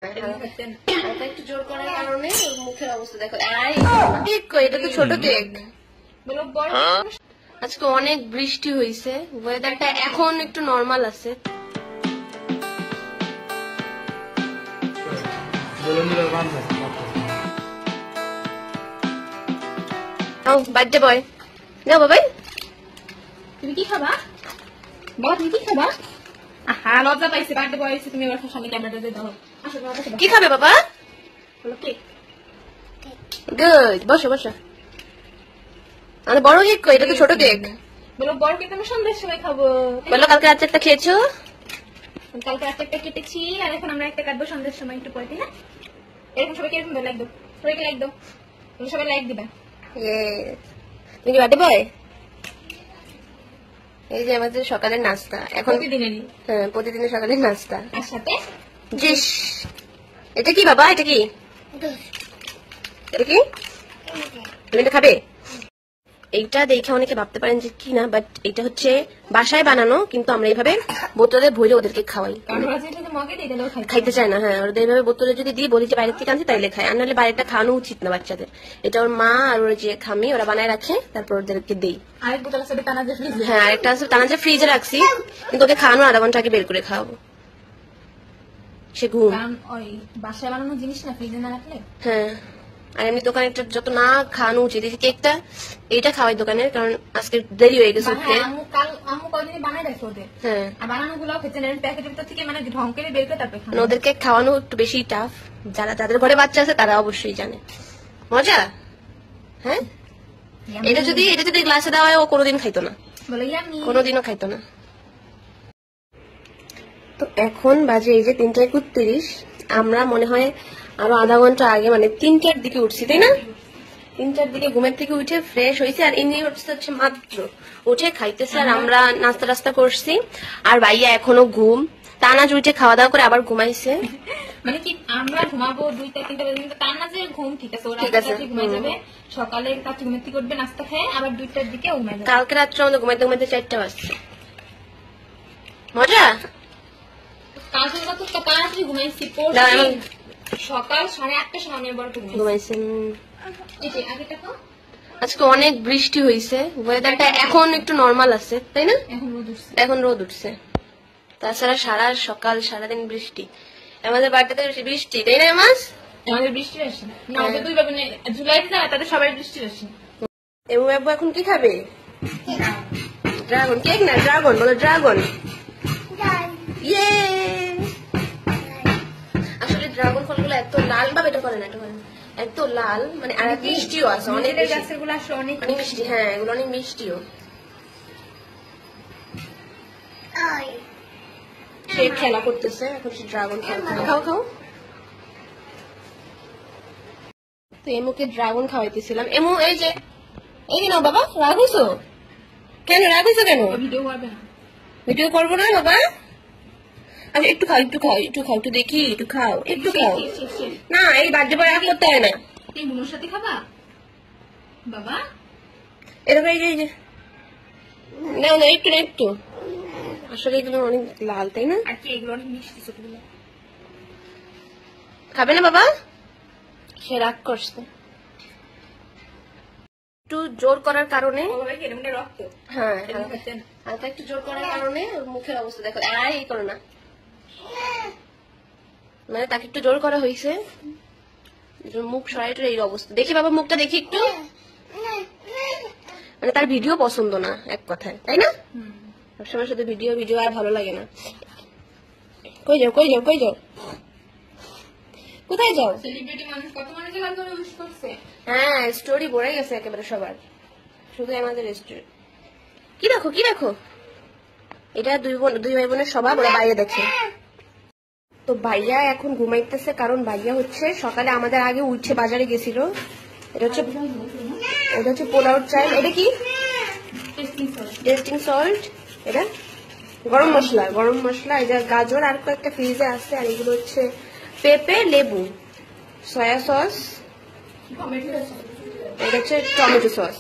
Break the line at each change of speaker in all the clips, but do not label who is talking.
একটু জোর করার কারণে মুখের অবস্থা দেখো। এটা তো ছোট কেক। আজকে অনেক বৃষ্টি হয়েছে, ওয়েদারটা এখন একটু নর্মাল আছে। বার্থডে বয় যাও বাবাই,
তুমি কি খাবা? বাবা তুমি কি খাবা? হ্যাঁ লজ্জা পাইছে, বার্থডে বয় এসে তুমি আমার সামনে ক্যামেরাটা দিয়ে দাও।
কি খাবে বাবা? গুড, বসো বসো। আমাদের বড় কেক কই? এটা তো ছোট কেক।
বলো বড় কেক আমি সন্ধ্যার সময় খাবো।
বলো কালকে রাতে একটা খেয়েছো?
কালকে রাতে একটা কেটেছি আর এখন আমরা একটা কাটবো সন্ধ্যার সময় একটু পরে, তাই না? এরকম সবাইকে এরকম লাইক দাও, সবাইকে লাইক দাও, তুমি সবাই লাইক দিবা।
তুমি কি বার্থডে বয়? এই যে আমাদের সকালের নাস্তা এখন
প্রতিদিনেরই।
হ্যাঁ, প্রতিদিনের সকালের নাস্তা।
আর সাথে
জিস, এটা কি বাবা? এটা কি? এটা কি? তুমি এটা খাবে? এইটা দেখে অনেকে ভাবতে পারেন যে কি না, বাট এটা হচ্ছে বাসায় বানানো, কিন্তু আমরা এইভাবে বোতলে ভরে ওদেরকে খাওয়াই। খাইতে চায় না, হ্যাঁ, ওদের এইভাবে বোতলে যদি দিই, বলি যে বাইরের থেকে আনছি তাইলে খায়, আর নাহলে বাইরেটা খাওয়ানো উচিত না বাচ্চাদের। এটা ওর মা আর ওর যে খামি ওরা বানায় রাখে, তারপর ওদেরকে দিই। হ্যাঁ, আরেকটা আছে তানাজে ফ্রিজে রাখছি, কিন্তু ওকে খাওয়ানো আধা ঘন্টা আগে বের করে খাওয়াবো। সে ঘুম।
বাসায় বানানো জিনিস না ফ্রিজে না রাখলে।
হ্যাঁ, আর এমনি দোকানে যত না খাওয়ানো উচিত। এই কেকটা এইটা খাওয়াই দোকানের, কারণ আজকে দেরি হয়ে গেছে উঠতে। ওদেরকে খাওয়ানো একটু বেশি টাফ। যাদের ঘরে বাচ্চা আছে তারা অবশ্যই জানে মজা। হ্যাঁ, এটা যদি গ্লাসে দেওয়া হয় ও কোনোদিন খাইতো না, কোনোদিনও খাইতো না। তো এখন বাজে এই যে 3:31। আমরা মনে হয় আরো আধা ঘন্টা আগে মানে 3টার দিকে উঠছি, তাই না? 3টার দিকে ঘুমের থেকে উঠে ফ্রেশ হয়েছে, আর ইনি হচ্ছে মাত্র উঠে খাইতেছে, আর আমরা নাস্তা টাস্তা করছি। আর ভাইয়া এখনো ঘুম। তানাজ উঠে খাওয়া দাওয়া করে আবার ঘুমাইছে।
মানে কি আমরা ঘুমাবো 2টা-3টা পর্যন্ত, তার না যে ঘুম ঠিক আছে, ওরা ঘুমাই যাবে, সকালে কাছে ঘুমাতে করবে নাস্তা খেয়ে, আবার 2টার দিকে ঘুমাই যাবে।
কালকে রাত্রে আমাদের ঘুমাইতে ঘুমাইতে 4টা বাজছে। মজা।
কালকে তো তাড়াতাড়ি ঘুমাইছি, সকাল 8:30টার সময় আমি আবার
ঘুমাইছি।
আজকে
অনেক বৃষ্টি হয়েছে, ওয়েদারটা এখন একটু নর্মাল আছে, তাই না? এখন রোদ উঠছে। তাছাড়া সারাদিন বৃষ্টি। আমাদের বাড়িতে বৃষ্টি, তাই না?
আমাদের বৃষ্টি আসে না, ওদের দুই বাবু জুলাইতে না, তাদের সবাই বৃষ্টি আসে।
এবং বাবু এখন কি খাবে? ড্রাগন কেক না, ড্রাগন বলো, ড্রাগন। ইয়ে, আসলে ড্রাগন ফলগুলো এত লাল ভাবে এটা করে না, এত লাল, মানে আর মিষ্টিও আছে অনেক।
গাছগুলো আসলে অনেক
মিষ্টি, হ্যাঁ এগুলো অনেক মিষ্টিও। সে খেলা করতেছে এখন, সে ড্রাগন খাও খাও। তো এমুকে ড্রাগন খাওয়াইতেছিলাম। এমু এই যে নাও বাবা। রাগ হইছো কেন? ভিডিও করবো না বাবা? আচ্ছা একটু খাও, একটু দেখি, একটু খাও। না, এই বার্থডে বয় রাগ করতে হয় না।
এই বুনোর সাথে খাবা বাবা?
এরকম এই যে না একটু আসলে এগুলো অনেক লাল, তাই না?
আর কি এগুলো অনেক মিষ্টি ছোটগুলো।
খাবে না বাবা? সে রাগ করছে। একটু জোর করার কারণে, হ্যাঁ হালকা একটু জোর করার কারণে মুখের অবস্থা দেখো। এই করো না, মানে তাকে একটু জোর করা হয়েছে, মুখ সরাইটের এই অবস্থা। দেখি বাবা মুখটা দেখি একটু। মানে তার ভিডিও পছন্দ না এক কথায়, তাই না? সবসময় শুধু ভিডিও আর ভালো লাগে না। কই যাও কোথায় যাও? হ্যাঁ, স্টোরি ভরে গেছে একেবারে সবার, শুধু আমাদের স্টোরি। কি দেখো এটা দুই ভাই বোনের স্বভাব, ওরা বাইরে দেখে। তো ভাইয়া এখন ঘুমাইতেছে, কারণ ভাইয়া হচ্ছে সকালে আমাদের আগে উঠে বাজারে গেছিল। এটা হচ্ছে পোলাওর চাল। এটা কি? Testing salt. এটা গরম মশলা। এটা গাজর আর কয়েকটা ফ্রিজে আছে। আর এগুলো হচ্ছে পেঁপে, লেবু, সয়া সস, এটা হচ্ছে টমেটো সস।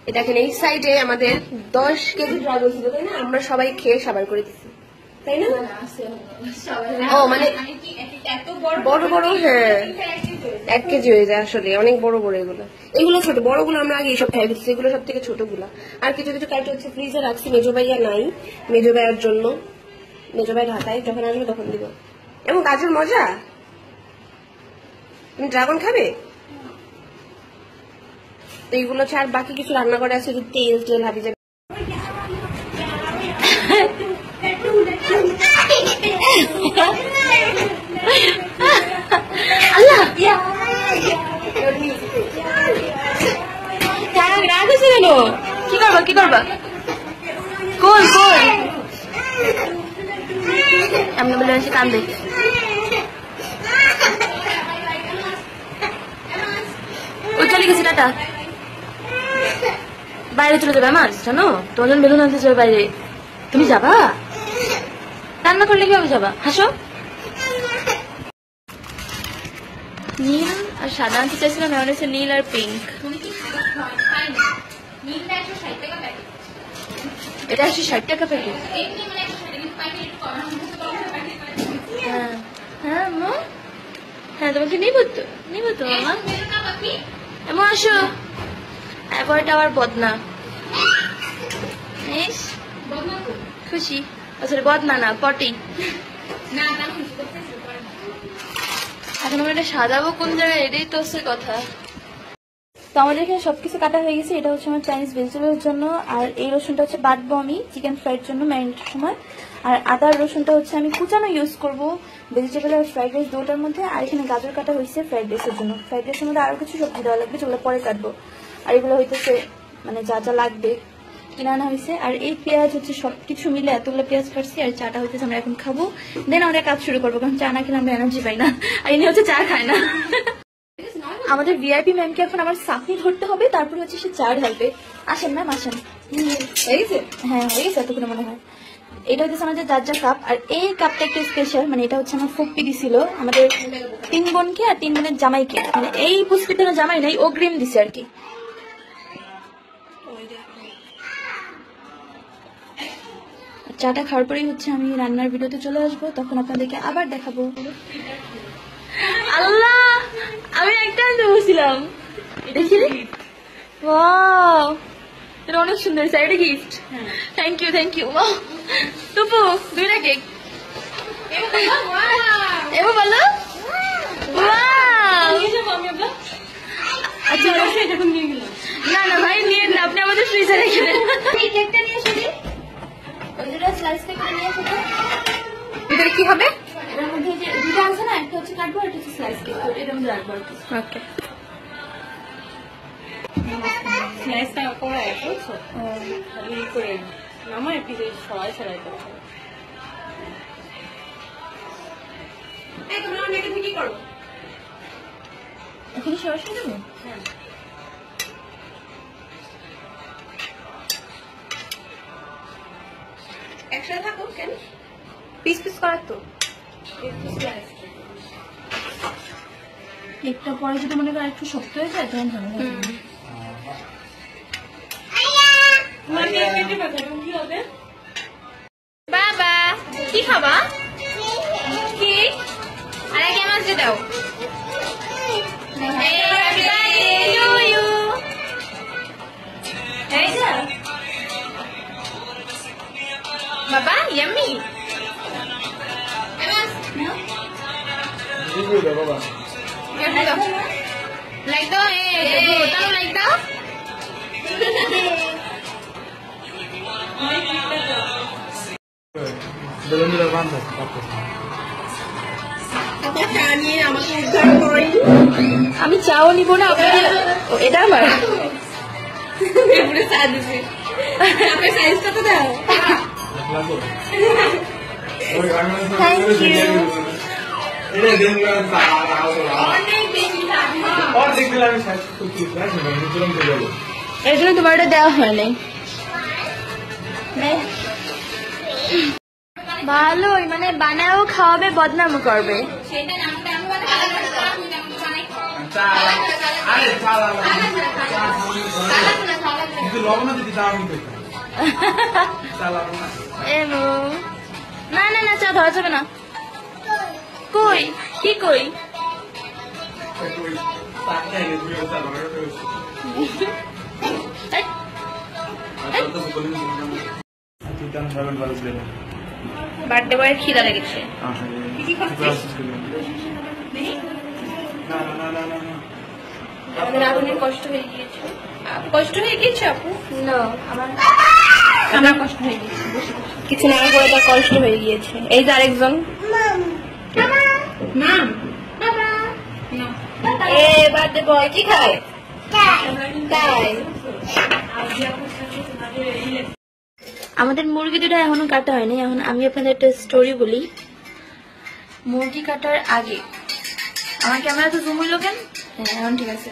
এটা এখানে এই সাইডে আমাদের 10 কেজি ড্রাগন ছিল, তাই না? আমরা সবাই খেয়ে সাবার করে দিচ্ছি। তাই না? ও মানে বড় বড়, হ্যাঁ 1 কেজি হয়ে যায় আসলে, অনেক বড় বড় এগুলো। এগুলো ছোট, বড়গুলো আমরা আগে এইসব খাই ফেলছি, এগুলো সব থেকে ছোটগুলো। আর কিছু কিছু কাইট হচ্ছে ফ্রিজে রাখছি, মেজো ভাইয়া নাই, মেজো ভাইয়ার জন্য। মেজো ভাই ঢাকায়, যখন আসবে তখন দিব। এবং গাজর মজা। তুমি ড্রাগন খাবে? তো এইগুলো হচ্ছে, আর বাকি কিছু রান্না করে আছে, তেল তেল হাবি যাবে। আল্লাহ রাগ হয়েছে কেন? কি করবা কি করবা? কোন কোন এমনি বলে এসে কান্দে। ওই চলে গেছি, টাটা। বাইরে চলে যাবে আমার, জানো তোমার জন্য বেলুন আনতে যাবে বাইরে। তুমি যাবা? রান্না করলে কিভাবে যাবা? হাসো। নীল আর সাদা আনতে চাইছিলাম, এমন হচ্ছে নীল আর পিঙ্ক। এটা 160 টাকা প্যাকেট। হ্যাঁ হ্যাঁ মা, হ্যাঁ তোমাকে নিবো তো, নিবো তো মামা। এমন আসো। অ্যাভয়েড আওয়ার বদনা। খুশি আসলে বদনা না, পটি। এখন আমরা এটা সাজাবো কোন জায়গায়, এটাই তো হচ্ছে কথা। তো আমাদের এখানে সবকিছু কাটা হয়ে গেছে। এটা হচ্ছে আমার চাইনিজ ভেজিটেবলের জন্য, আর এই রসুনটা হচ্ছে বাটবো আমি চিকেন ফ্রাইড জন্য ম্যারিনেটের সময়। আর আদার রসুনটা হচ্ছে আমি কুচানো ইউজ করবো ভেজিটেবল আর ফ্রাইড রাইস দুটোর মধ্যে। আর এখানে গাজর কাটা হয়েছে ফ্রাইড রাইসের জন্য। ফ্রাইড রাইসের মধ্যে আরো কিছু সবজি দেওয়া লাগবে, যেগুলো পরে কাটবো। আর এগুলো হইতেছে মানে যা যা লাগবে কিনে আনা হয়েছে। আর এই পেঁয়াজ হচ্ছে সবকিছু মিলে এতগুলো পেঁয়াজ কাটছি। আর চাটা হইতেছে আমরা এখন খাবো, দেন আমাদের কাজ শুরু করবো, কারণ চা না খেলে আমরা এনার্জি পাই না। আর ইনি হচ্ছে চা খায় না। আমাদের ভিআইপি ম্যামকে এখন আমার সাপনি ধরতে হবে, তারপর হচ্ছে সে চা ঢালবে। আসেন ম্যাম আসেন। হ্যাঁ হয়ে গেছে এতক্ষণে মনে হয়। এটা হচ্ছে আমাদের যার যা কাপ। আর এই কাপটা একটু স্পেশাল, মানে এটা হচ্ছে আমার ফুপ্পি দিছিল আমাদের 3 বোনকে আর 3 বোনের জামাইকে। মানে এই পুষ্পিতের জামাই নাই, অগ্রিম দিছে আর কি। চাটা খাওয়ার পরেই হচ্ছে আমি রান্নার ভিডিওতে চলে আসবো, তখন আপনাদেরকে আবার দেখাবো। আল্লাহ আমি একটা আনতে বলছিলাম, দেখি ওয়াও এটা অনেক সুন্দর। এটা gift, thank you thank you. টুপু 2টা কেক এবার বলো। আচ্ছা না না ভাই নিয়ে না, আপনি আমাদের ফ্রিজে রেখে দেন। কেকটা নিয়ে এসে দিন, স্লাইস কেক নিয়ে এসে দিন। ভিতরে কি হবে? এর মধ্যে যে দুটো আছে না, একটা হচ্ছে কাটবো আর একটা হচ্ছে স্লাইস কেক, তো এর মধ্যে রাখবো। ওকে
স্লাইসটা করে বুঝছো, খালি করে নামায় ফ্রিজে সবাই ছড়াই করে।
এই তোমরা এটা কি করো?
এখন সরাসরি দেবো। হ্যাঁ
একসাথে থাকো কেন? পিস পিস করার তো
কেকটা পরে যদি মনে করো একটু শক্ত হয়ে যায় তখন ভালো লাগে। বাবা কি খাবা? কি আর এক মাছ দিয়ে দাও। বাবা ইয়াম্মি লাইক দাও, লাইক দাও।
আমি চাও নিব না, এটা আমার চা দিছি। সাইজটা তো দাও। Thank you. এর জন্য তোমার এটা দেওয়া হয়নি। ভালোই মানে বানাও খাওয়াবে, বদনামও করবে।
না না না, চা ধরা যাবে না। কই কি কই? বার্থডে বয়ের খিদা লেগেছে। কি করছিস? আমাদের আগুনের কষ্ট হয়ে গিয়েছে। কষ্ট হয়ে গিয়েছে আপু? না, আমার কষ্ট হয়ে গিয়েছে। কিছু না করে তার কষ্ট হয়ে গিয়েছে। এই যে আরেকজন বার্থডে বয় কি খায়? তাই আমাদের মুরগি দুটো এখনো কাটা হয়নি। এখন আমি আপনাদের একটা স্টোরি বলি। মুরগি কাটার আগে আমার ক্যামেরা তো জুম হইলো কেন? হ্যাঁ এখন ঠিক আছে।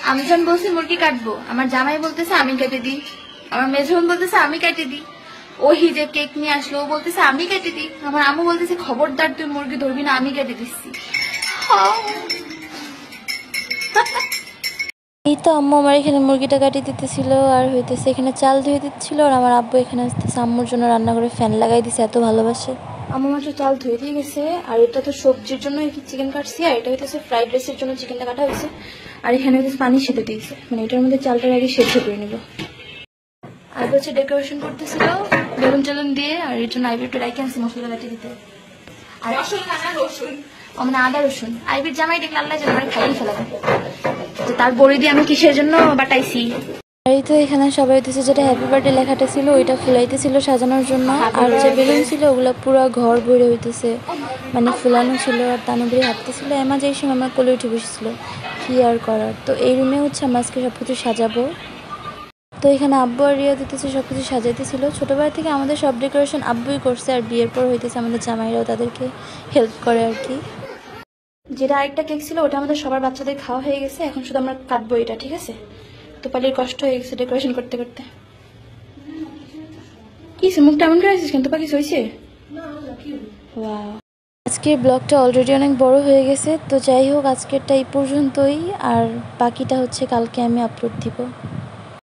আমি যখন বলছি মুরগি কাটবো, আমার জামাই বলতেছে আমি কেটে দিই, আমার মেজবোন বলতেছে আমি কেটে দিই, ওহি যে কেক নিয়ে আসলো ও বলতেছে আমি কেটে দিই, আমার আম্মু বলতেছে খবরদার তুই মুরগি ধরবি না, আমি কেটে দিচ্ছি।
এই তো আম্মু আমার এখানে মুরগিটা কাটিয়ে দিতেছিল আর হইতেছে এখানে চাল ধুয়ে দিচ্ছিল, আর আমার আব্বু এখানে আসতেছে আম্মুর জন্য রান্না করে ফ্যান লাগাই দিছে, এত ভালোবাসে। আম্মু মাত্র চাল ধুয়ে দিয়ে গেছে। আর এটা তো সবজির জন্য চিকেন কাটছি, আর এটা হইতেছে ফ্রাইড রাইসের জন্য চিকেনটা কাটা হয়েছে। আর এখানে হচ্ছে পানি সেদ্ধ দিয়েছে, মানে এটার মধ্যে চালটার আগে সেদ্ধ করে নেব। আর হচ্ছে ডেকোরেশন করতেছিল বেলুন টেলুন দিয়ে, আর এর জন্য আইবির একটু রাইকে আনছি মশলা কাটিয়ে দিতে। আর রসুন মানে আদা রসুন আইবির জামাই দেখলে আল্লাহ যেন আমার খাইয়ে ফেলাবে, তার বড়ি দিয়ে আমি কিসের জন্য বাটাইছি। এই তো এখানে সবাই হইতেছে যেটা হ্যাপি বার্থডে লেখাটা ছিল ওইটা ফুলাইতেছিল সাজানোর জন্য, আর যে বেলুন ছিল ওগুলো পুরো ঘর ভরে হইতেছে, মানে ফুলানো ছিল। আর তানুবির হাঁটতেছিল, এমা যেই সময় আমার কোলে উঠে বসেছিল, কি আর করার। তো এই রুমে হচ্ছে আমরা আজকে সবকিছু সাজাবো। তো এখানে আব্বু আর রিয়া দিতেছে সবকিছু সাজাইতেছিল। ছোটবেলা থেকে আমাদের সব ডেকোরেশন আব্বুই করছে, আর বিয়ের পর হইতেছে আমাদের জামাইরাও তাদেরকে হেল্প করে আর কি। যেটা আরেকটা কেক ছিল ওটা আমাদের সবার বাচ্চাদের খাওয়া হয়ে গেছে, এখন শুধু আমরা কাটবো এটা, ঠিক আছে? তো পালির কষ্ট হয়ে গেছে ডেকোরেশন করতে করতে। কি মুখটা এমন করে আসিস কেন? তো পাখি হয়েছে? আজকের ব্লগটা অলরেডি অনেক বড় হয়ে গেছে, তো যাই হোক আজকেরটা এই পর্যন্তই, আর বাকিটা হচ্ছে কালকে আমি আপলোড দিব।